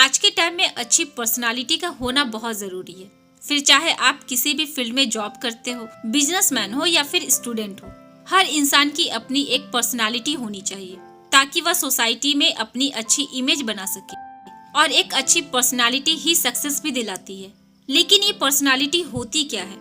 आज के टाइम में अच्छी पर्सनालिटी का होना बहुत जरूरी है। फिर चाहे आप किसी भी फील्ड में जॉब करते हो, बिजनेसमैन हो या फिर स्टूडेंट हो, हर इंसान की अपनी एक पर्सनालिटी होनी चाहिए ताकि वह सोसाइटी में अपनी अच्छी इमेज बना सके। और एक अच्छी पर्सनालिटी ही सक्सेस भी दिलाती है। लेकिन ये पर्सनालिटी होती क्या है?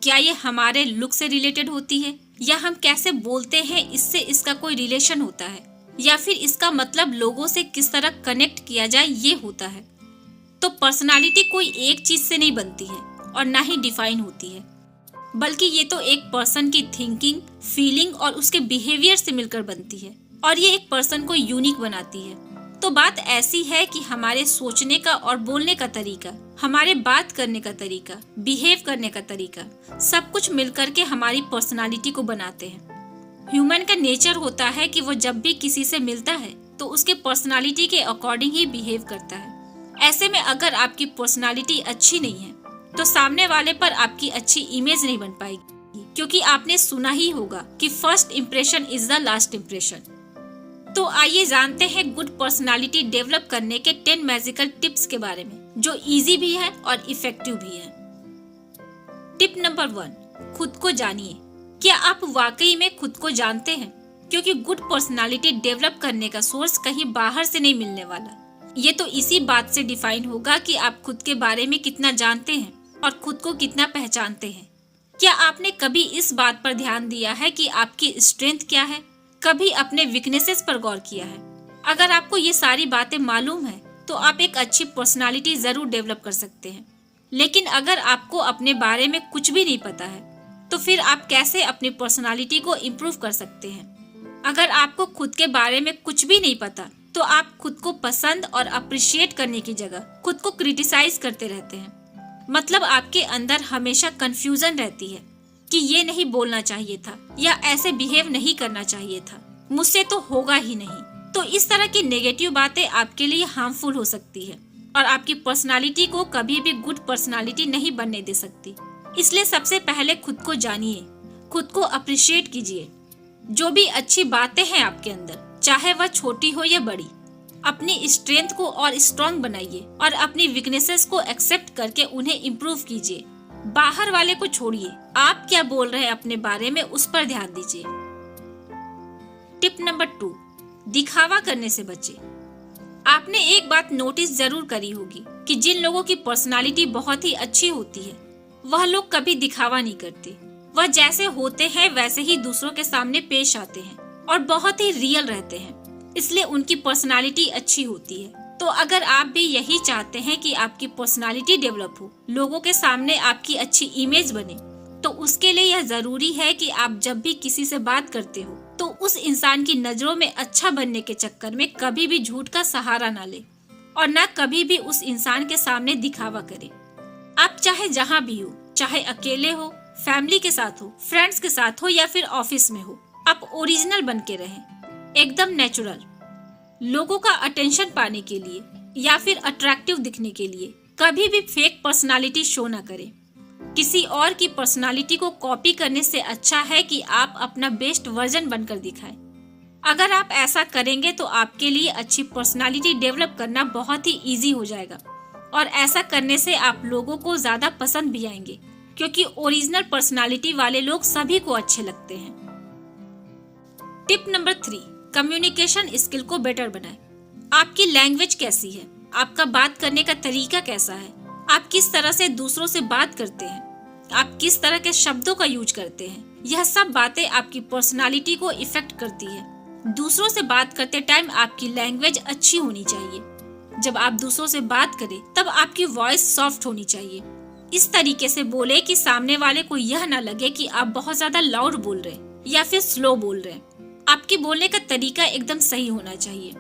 क्या ये हमारे लुक से रिलेटेड होती है, या हम कैसे बोलते हैं इससे इसका कोई रिलेशन होता है, या फिर इसका मतलब लोगों से किस तरह कनेक्ट किया जाए ये होता है? तो पर्सनालिटी कोई एक चीज से नहीं बनती है और ना ही डिफाइन होती है, बल्कि ये तो एक पर्सन की थिंकिंग, फीलिंग और उसके बिहेवियर से मिलकर बनती है और ये एक पर्सन को यूनिक बनाती है। तो बात ऐसी है कि हमारे सोचने का और बोलने का तरीका, हमारे बात करने का तरीका, बिहेव करने का तरीका, सब कुछ मिलकर के हमारी पर्सनालिटी को बनाते हैं। ह्यूमन का नेचर होता है कि वो जब भी किसी से मिलता है तो उसके पर्सनालिटी के अकॉर्डिंग ही बिहेव करता है। ऐसे में अगर आपकी पर्सनालिटी अच्छी नहीं है तो सामने वाले पर आपकी अच्छी इमेज नहीं बन पाएगी, क्योंकि आपने सुना ही होगा कि first impression is the last impression. तो आइए जानते हैं गुड पर्सनालिटी डेवलप करने के 10 मैजिकल टिप्स के बारे में, जो इजी भी है और इफेक्टिव भी है। टिप नंबर 1, खुद को जानिए। क्या आप वाकई में खुद को जानते हैं? क्योंकि गुड पर्सनालिटी डेवलप करने का सोर्स कहीं बाहर से नहीं मिलने वाला। ये तो इसी बात से डिफाइन होगा कि आप खुद के बारे में कितना जानते हैं और खुद को कितना पहचानते हैं। क्या आपने कभी इस बात पर ध्यान दिया है कि आपकी स्ट्रेंथ क्या है? कभी अपने वीकनेसेस पर गौर किया है? अगर आपको ये सारी बातें मालूम है तो आप एक अच्छी पर्सनालिटी जरूर डेवलप कर सकते हैं। लेकिन अगर आपको अपने बारे में कुछ भी नहीं पता है तो फिर आप कैसे अपनी पर्सनालिटी को इम्प्रूव कर सकते हैं? अगर आपको खुद के बारे में कुछ भी नहीं पता तो आप खुद को पसंद और अप्रिशिएट करने की जगह खुद को क्रिटिसाइज करते रहते हैं। मतलब आपके अंदर हमेशा कंफ्यूजन रहती है कि ये नहीं बोलना चाहिए था या ऐसे बिहेव नहीं करना चाहिए था, मुझसे तो होगा ही नहीं। तो इस तरह की नेगेटिव बातें आपके लिए हार्मफुल हो सकती है और आपकी पर्सनालिटी को कभी भी गुड पर्सनालिटी नहीं बनने दे सकती। इसलिए सबसे पहले खुद को जानिए, खुद को अप्रिशिएट कीजिए। जो भी अच्छी बातें हैं आपके अंदर, चाहे वह छोटी हो या बड़ी, अपनी स्ट्रेंथ को और स्ट्रॉन्ग बनाइए और अपनी वीकनेसेस को एक्सेप्ट करके उन्हें इम्प्रूव कीजिए। बाहर वाले को छोड़िए, आप क्या बोल रहे हैं अपने बारे में उस पर ध्यान दीजिए। टिप नंबर 2, दिखावा करने से बचिए। आपने एक बात नोटिस जरूर करी होगी कि जिन लोगों की पर्सनालिटी बहुत ही अच्छी होती है वह लोग कभी दिखावा नहीं करते। वह जैसे होते हैं वैसे ही दूसरों के सामने पेश आते हैं और बहुत ही रियल रहते हैं, इसलिए उनकी पर्सनालिटी अच्छी होती है। तो अगर आप भी यही चाहते हैं कि आपकी पर्सनालिटी डेवलप हो, लोगों के सामने आपकी अच्छी इमेज बने, तो उसके लिए यह जरूरी है कि आप जब भी किसी से बात करते हो तो उस इंसान की नजरों में अच्छा बनने के चक्कर में कभी भी झूठ का सहारा ना ले और ना कभी भी उस इंसान के सामने दिखावा करे। आप चाहे जहाँ भी हो, चाहे अकेले हो, फैमिली के साथ हो, फ्रेंड्स के साथ हो या फिर ऑफिस में हो, आप ओरिजिनल बन के रहें, एकदम नेचुरल। लोगों का अटेंशन पाने के लिए या फिर अट्रैक्टिव दिखने के लिए कभी भी फेक पर्सनालिटी शो ना करें। किसी और की पर्सनालिटी को कॉपी करने से अच्छा है कि आप अपना बेस्ट वर्जन बनकर दिखाएं। अगर आप ऐसा करेंगे तो आपके लिए अच्छी पर्सनालिटी डेवलप करना बहुत ही इजी हो जाएगा और ऐसा करने से आप लोगों को ज्यादा पसंद भी आएंगे, क्योंकि ओरिजिनल पर्सनालिटी वाले लोग सभी को अच्छे लगते हैं। टिप नंबर 3, कम्युनिकेशन स्किल को बेटर बनाएं। आपकी लैंग्वेज कैसी है? आपका बात करने का तरीका कैसा है? आप किस तरह से दूसरों से बात करते हैं? आप किस तरह के शब्दों का यूज करते हैं? यह सब बातें आपकी पर्सनालिटी को इफेक्ट करती है। दूसरों से बात करते टाइम आपकी लैंग्वेज अच्छी होनी चाहिए। जब आप दूसरों से बात करें तब आपकी वॉइस सॉफ्ट होनी चाहिए। इस तरीके से बोले कि सामने वाले को यह ना लगे कि आप बहुत ज्यादा लाउड बोल रहे हैं या फिर स्लो बोल रहे हैं। आपके बोलने का तरीका एकदम सही होना चाहिए,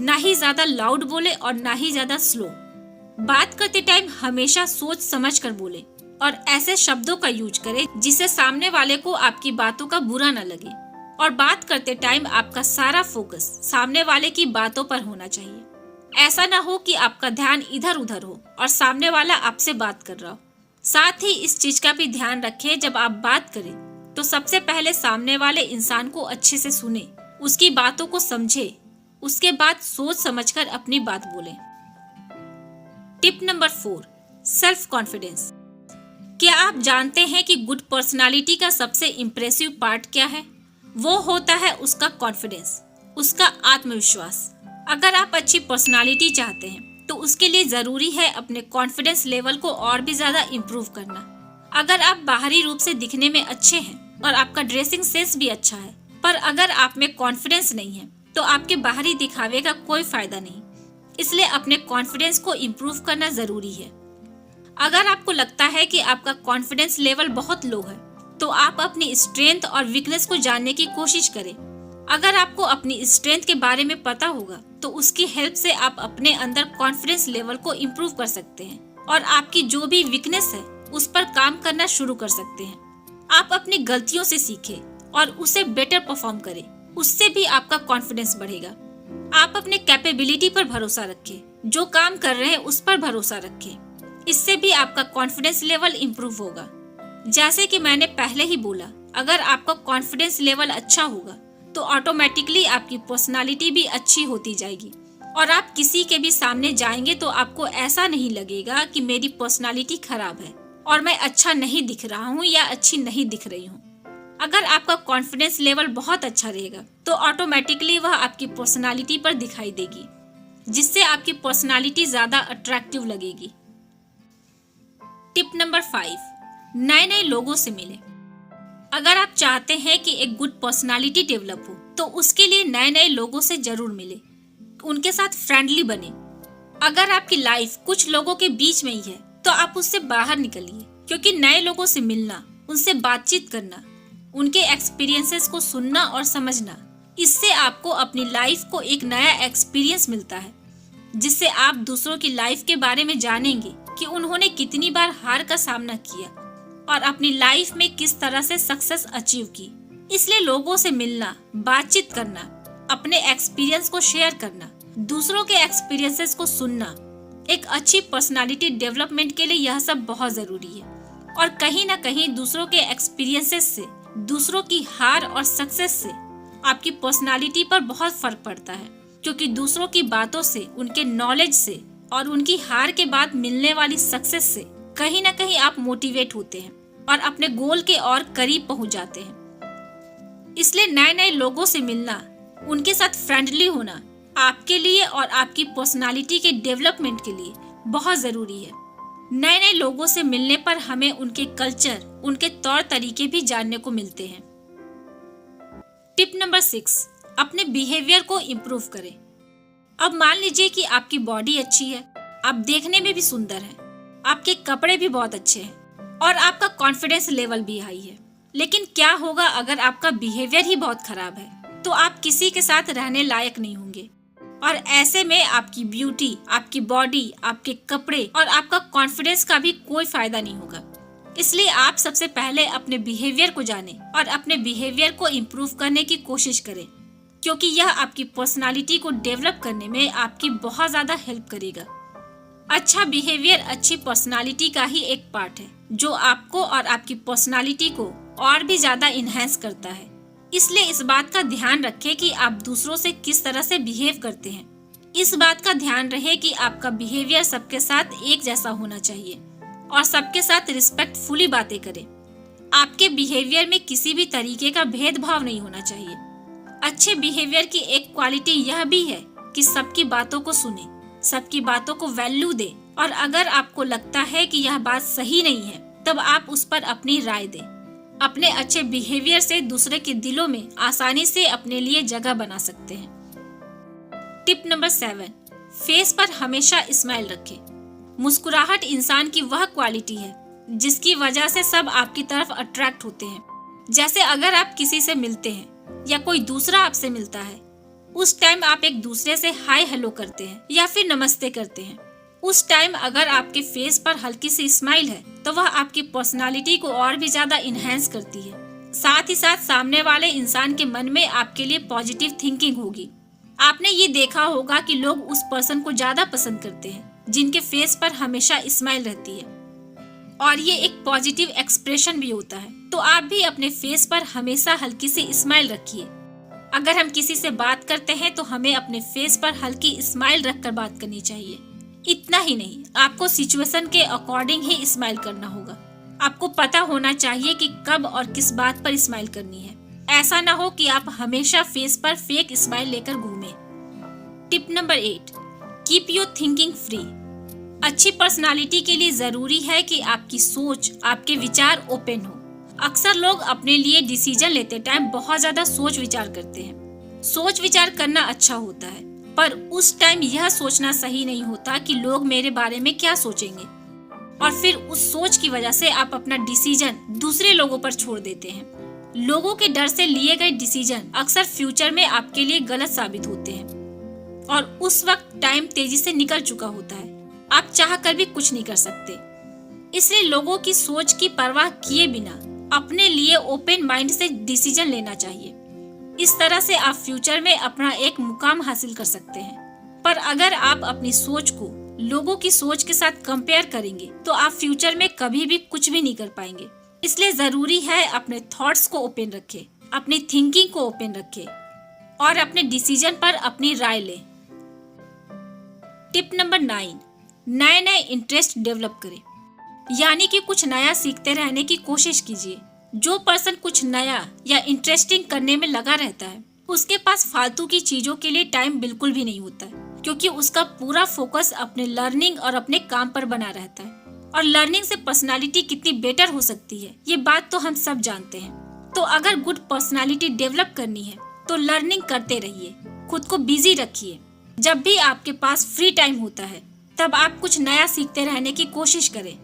ना ही ज्यादा लाउड बोले और ना ही ज्यादा स्लो। बात करते टाइम हमेशा सोच समझ कर बोले और ऐसे शब्दों का यूज करें जिससे सामने वाले को आपकी बातों का बुरा न लगे। और बात करते टाइम आपका सारा फोकस सामने वाले की बातों पर होना चाहिए। ऐसा ना हो कि आपका ध्यान इधर उधर हो और सामने वाला आपसे बात कर रहा हो। साथ ही इस चीज का भी ध्यान रखें, जब आप बात करें तो सबसे पहले सामने वाले इंसान को अच्छे से सुने, उसकी बातों को समझे, उसके बाद सोच समझकर अपनी बात बोले। Tip number 4, self confidence. क्या आप जानते हैं कि गुड पर्सनालिटी का सबसे इम्प्रेसिव पार्ट क्या है? वो होता है उसका कॉन्फिडेंस, उसका आत्मविश्वास। अगर आप अच्छी पर्सनालिटी चाहते हैं तो उसके लिए जरूरी है अपने कॉन्फिडेंस लेवल को और भी ज्यादा इम्प्रूव करना। अगर आप बाहरी रूप से दिखने में अच्छे हैं और आपका ड्रेसिंग सेंस भी अच्छा है, पर अगर आप में कॉन्फिडेंस नहीं है तो आपके बाहरी दिखावे का कोई फायदा नहीं। इसलिए अपने कॉन्फिडेंस को इम्प्रूव करना जरूरी है। अगर आपको लगता है कि आपका कॉन्फिडेंस लेवल बहुत लो है तो आप अपनी स्ट्रेंथ और वीकनेस को जानने की कोशिश करें। अगर आपको अपनी स्ट्रेंथ के बारे में पता होगा तो उसकी हेल्प से आप अपने अंदर कॉन्फिडेंस लेवल को इम्प्रूव कर सकते हैं और आपकी जो भी वीकनेस है उस पर काम करना शुरू कर सकते हैं। आप अपनी गलतियों से सीखें और उसे बेटर परफॉर्म करें, उससे भी आपका कॉन्फिडेंस बढ़ेगा। आप अपने कैपेबिलिटी पर भरोसा रखें, जो काम कर रहे हैं उस पर भरोसा रखें, इससे भी आपका कॉन्फिडेंस लेवल इम्प्रूव होगा। जैसे कि मैंने पहले ही बोला, अगर आपका कॉन्फिडेंस लेवल अच्छा होगा तो ऑटोमेटिकली आपकी पर्सनालिटी भी अच्छी होती जाएगी और आप किसी के भी सामने जाएंगे तो आपको ऐसा नहीं लगेगा कि मेरी पर्सनालिटी खराब है और मैं अच्छा नहीं दिख रहा हूँ या अच्छी नहीं दिख रही हूँ। अगर आपका कॉन्फिडेंस लेवल बहुत अच्छा रहेगा तो ऑटोमेटिकली वह आपकी पर्सनालिटी पर दिखाई देगी, जिससे आपकी पर्सनालिटी ज्यादा अट्रैक्टिव लगेगी। टिप नंबर 5, नए नए लोगों से मिलें। अगर आप चाहते हैं कि एक गुड पर्सनालिटी डेवलप हो तो उसके लिए नए नए लोगों से जरूर मिलें, उनके साथ फ्रेंडली बने। अगर आपकी लाइफ कुछ लोगों के बीच में ही है तो आप उससे बाहर निकलिए, क्योंकि नए लोगों से मिलना, उनसे बातचीत करना, उनके एक्सपीरियंसेस को सुनना और समझना, इससे आपको अपनी लाइफ को एक नया एक्सपीरियंस मिलता है, जिससे आप दूसरों की लाइफ के बारे में जानेंगे कि उन्होंने कितनी बार हार का सामना किया और अपनी लाइफ में किस तरह से सक्सेस अचीव की। इसलिए लोगों से मिलना, बातचीत करना, अपने एक्सपीरियंस को शेयर करना, दूसरों के एक्सपीरियंसेस को सुनना, एक अच्छी पर्सनालिटी डेवलपमेंट के लिए यह सब बहुत जरूरी है। और कहीं ना कहीं दूसरों के एक्सपीरियंसेस से, दूसरों की हार और सक्सेस से आपकी पर्सनालिटी पर बहुत फर्क पड़ता है, क्योंकि दूसरों की बातों से, उनके नॉलेज से और उनकी हार के बाद मिलने वाली सक्सेस से कहीं ना कहीं आप मोटिवेट होते हैं और अपने गोल के और करीब पहुंच जाते हैं। इसलिए नए नए लोगों से मिलना, उनके साथ फ्रेंडली होना आपके लिए और आपकी पर्सनालिटी के डेवलपमेंट के लिए बहुत जरूरी है। नए नए लोगों से मिलने पर हमें उनके कल्चर, उनके तौर तरीके भी जानने को मिलते हैं। टिप नंबर 6, अपने बिहेवियर को इम्प्रूव करें। अब मान लीजिए कि आपकी बॉडी अच्छी है, आप देखने में भी सुंदर हैं, आपके कपड़े भी बहुत अच्छे हैं और आपका कॉन्फिडेंस लेवल भी हाई है, लेकिन क्या होगा अगर आपका बिहेवियर ही बहुत खराब है? तो आप किसी के साथ रहने लायक नहीं होंगे और ऐसे में आपकी ब्यूटी, आपकी बॉडी, आपके कपड़े और आपका कॉन्फिडेंस का भी कोई फायदा नहीं होगा। इसलिए आप सबसे पहले अपने बिहेवियर को जानें और अपने बिहेवियर को इम्प्रूव करने की कोशिश करें, क्योंकि यह आपकी पर्सनालिटी को डेवलप करने में आपकी बहुत ज्यादा हेल्प करेगा। अच्छा बिहेवियर अच्छी पर्सनालिटी का ही एक पार्ट है, जो आपको और आपकी पर्सनालिटी को और भी ज्यादा इनहेंस करता है। इसलिए इस बात का ध्यान रखें कि आप दूसरों से किस तरह से बिहेव करते हैं। इस बात का ध्यान रहे कि आपका बिहेवियर सबके साथ एक जैसा होना चाहिए और सबके साथ रिस्पेक्टफुली बातें करें। आपके बिहेवियर में किसी भी तरीके का भेदभाव नहीं होना चाहिए। अच्छे बिहेवियर की एक क्वालिटी यह भी है कि सबकी बातों को सुने, सबकी बातों को वैल्यू दे और अगर आपको लगता है कि यह बात सही नहीं है तब आप उस पर अपनी राय दें। अपने अच्छे बिहेवियर से दूसरे के दिलों में आसानी से अपने लिए जगह बना सकते हैं। टिप नंबर 7, फेस पर हमेशा स्माइल रखें। मुस्कुराहट इंसान की वह क्वालिटी है जिसकी वजह से सब आपकी तरफ अट्रैक्ट होते हैं। जैसे अगर आप किसी से मिलते हैं या कोई दूसरा आपसे मिलता है, उस टाइम आप एक दूसरे से हाय हेलो करते हैं या फिर नमस्ते करते हैं। उस टाइम अगर आपके फेस पर हल्की सी स्माइल है तो वह आपकी पर्सनालिटी को और भी ज्यादा इनहेंस करती है। साथ ही साथ सामने वाले इंसान के मन में आपके लिए पॉजिटिव थिंकिंग होगी। आपने ये देखा होगा कि लोग उस पर्सन को ज्यादा पसंद करते हैं जिनके फेस पर हमेशा स्माइल रहती है और ये एक पॉजिटिव एक्सप्रेशन भी होता है। तो आप भी अपने फेस पर हमेशा हल्की सी स्माइल रखिए। अगर हम किसी से बात करते हैं तो हमें अपने फेस पर हल्की स्माइल रखकर बात करनी चाहिए। इतना ही नहीं, आपको सिचुएशन के अकॉर्डिंग ही स्माइल करना होगा। आपको पता होना चाहिए कि कब और किस बात पर स्माइल करनी है। ऐसा ना हो कि आप हमेशा फेस पर फेक स्माइल लेकर घूमें। Tip number 8, keep your thinking free. अच्छी पर्सनालिटी के लिए जरूरी है कि आपकी सोच, आपके विचार ओपन हो। अक्सर लोग अपने लिए डिसीजन लेते टाइम बहुत ज्यादा सोच विचार करते हैं। सोच विचार करना अच्छा होता है, पर उस टाइम यह सोचना सही नहीं होता कि लोग मेरे बारे में क्या सोचेंगे, और फिर उस सोच की वजह से आप अपना डिसीजन दूसरे लोगों पर छोड़ देते हैं। लोगों के डर से लिए गए डिसीजन अक्सर फ्यूचर में आपके लिए गलत साबित होते हैं, और उस वक्त टाइम तेजी से निकल चुका होता है। आप चाह कर भी कुछ नहीं कर सकते। इसलिए लोगों की सोच की परवाह किए बिना अपने लिए ओपन माइंड से डिसीजन लेना चाहिए। इस तरह से आप फ्यूचर में अपना एक मुकाम हासिल कर सकते हैं। पर अगर आप अपनी सोच को लोगों की सोच के साथ कंपेयर करेंगे तो आप फ्यूचर में कभी भी कुछ भी नहीं कर पाएंगे। इसलिए जरूरी है अपने थॉट्स को ओपन रखें, अपनी थिंकिंग को ओपन रखें और अपने डिसीजन पर अपनी राय लें। टिप नंबर 9, नए इंटरेस्ट डेवलप करें, यानी कि कुछ नया सीखते रहने की कोशिश कीजिए। जो पर्सन कुछ नया या इंटरेस्टिंग करने में लगा रहता है, उसके पास फालतू की चीजों के लिए टाइम बिल्कुल भी नहीं होता है, क्योंकि उसका पूरा फोकस अपने लर्निंग और अपने काम पर बना रहता है। और लर्निंग से पर्सनालिटी कितनी बेटर हो सकती है, ये बात तो हम सब जानते हैं। तो अगर गुड पर्सनालिटी डेवलप करनी है तो लर्निंग करते रहिए, खुद को बिजी रखिए। जब भी आपके पास फ्री टाइम होता है तब आप कुछ नया सीखते रहने की कोशिश करें।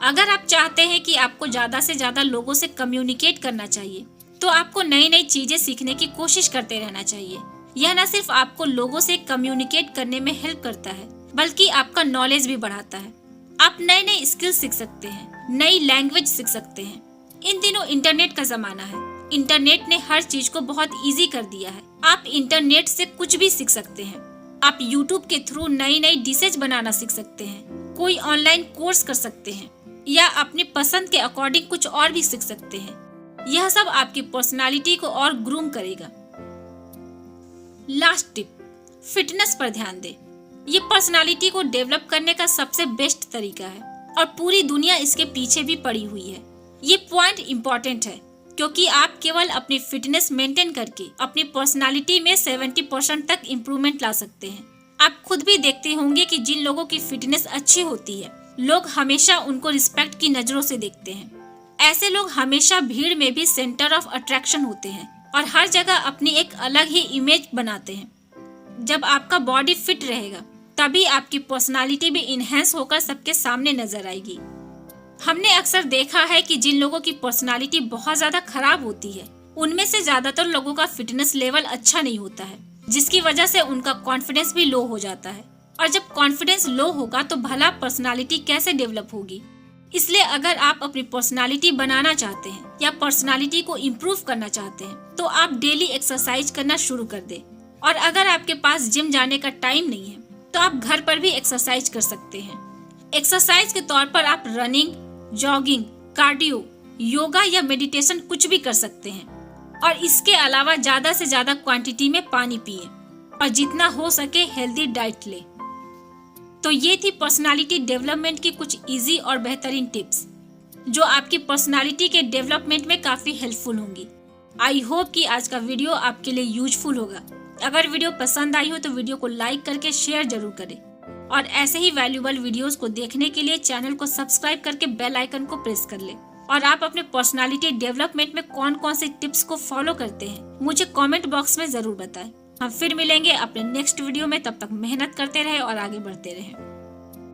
अगर आप चाहते हैं कि आपको ज्यादा से ज्यादा लोगों से कम्युनिकेट करना चाहिए तो आपको नई नई चीजें सीखने की कोशिश करते रहना चाहिए। यह न सिर्फ आपको लोगों से कम्युनिकेट करने में हेल्प करता है, बल्कि आपका नॉलेज भी बढ़ाता है। आप नए नए स्किल सीख सकते हैं, नई लैंग्वेज सीख सकते हैं। इन दिनों इंटरनेट का जमाना है। इंटरनेट ने हर चीज को बहुत इजी कर दिया है। आप इंटरनेट से कुछ भी सीख सकते हैं। आप यूट्यूब के थ्रू नई नई डिशेज बनाना सीख सकते हैं, कोई ऑनलाइन कोर्स कर सकते हैं, या अपनी पसंद के अकॉर्डिंग कुछ और भी सीख सकते हैं। यह सब आपकी पर्सनालिटी को और ग्रूम करेगा। लास्ट टिप, फिटनेस पर ध्यान दें। ये पर्सनालिटी को डेवलप करने का सबसे बेस्ट तरीका है और पूरी दुनिया इसके पीछे भी पड़ी हुई है। ये पॉइंट इम्पोर्टेंट है क्योंकि आप केवल अपनी फिटनेस मेंटेन करके अपनी पर्सनालिटी में 70% तक इम्प्रूवमेंट ला सकते हैं। आप खुद भी देखते होंगे कि जिन लोगों की फिटनेस अच्छी होती है, लोग हमेशा उनको रिस्पेक्ट की नजरों से देखते हैं। ऐसे लोग हमेशा भीड़ में भी सेंटर ऑफ अट्रैक्शन होते हैं और हर जगह अपनी एक अलग ही इमेज बनाते हैं। जब आपका बॉडी फिट रहेगा तभी आपकी पर्सनालिटी भी इनहेंस होकर सबके सामने नजर आएगी। हमने अक्सर देखा है कि जिन लोगों की पर्सनालिटी बहुत ज्यादा खराब होती है, उनमें से ज्यादातर लोगों का फिटनेस लेवल अच्छा नहीं होता है, जिसकी वजह से उनका कॉन्फिडेंस भी लो हो जाता है। और जब कॉन्फिडेंस लो होगा तो भला पर्सनालिटी कैसे डेवलप होगी। इसलिए अगर आप अपनी पर्सनालिटी बनाना चाहते हैं या पर्सनालिटी को इम्प्रूव करना चाहते हैं तो आप डेली एक्सरसाइज करना शुरू कर दें। और अगर आपके पास जिम जाने का टाइम नहीं है तो आप घर पर भी एक्सरसाइज कर सकते हैं। एक्सरसाइज के तौर पर आप रनिंग, जॉगिंग, कार्डियो, योगा या मेडिटेशन कुछ भी कर सकते हैं। और इसके अलावा ज्यादा से ज्यादा क्वांटिटी में पानी पिए और जितना हो सके हेल्दी डाइट ले। तो ये थी पर्सनालिटी डेवलपमेंट की कुछ इजी और बेहतरीन टिप्स जो आपकी पर्सनालिटी के डेवलपमेंट में काफी हेल्पफुल होंगी। आई होप कि आज का वीडियो आपके लिए यूजफुल होगा। अगर वीडियो पसंद आई हो तो वीडियो को लाइक करके शेयर जरूर करें और ऐसे ही वैल्यूएबल वीडियोस को देखने के लिए चैनल को सब्सक्राइब करके बेल आइकन को प्रेस कर ले। और आप अपने पर्सनालिटी डेवलपमेंट में कौन कौन से टिप्स को फॉलो करते हैं मुझे कमेंट बॉक्स में जरूर बताएं। हम फिर मिलेंगे अपने नेक्स्ट वीडियो में। तब तक मेहनत करते रहे और आगे बढ़ते रहे।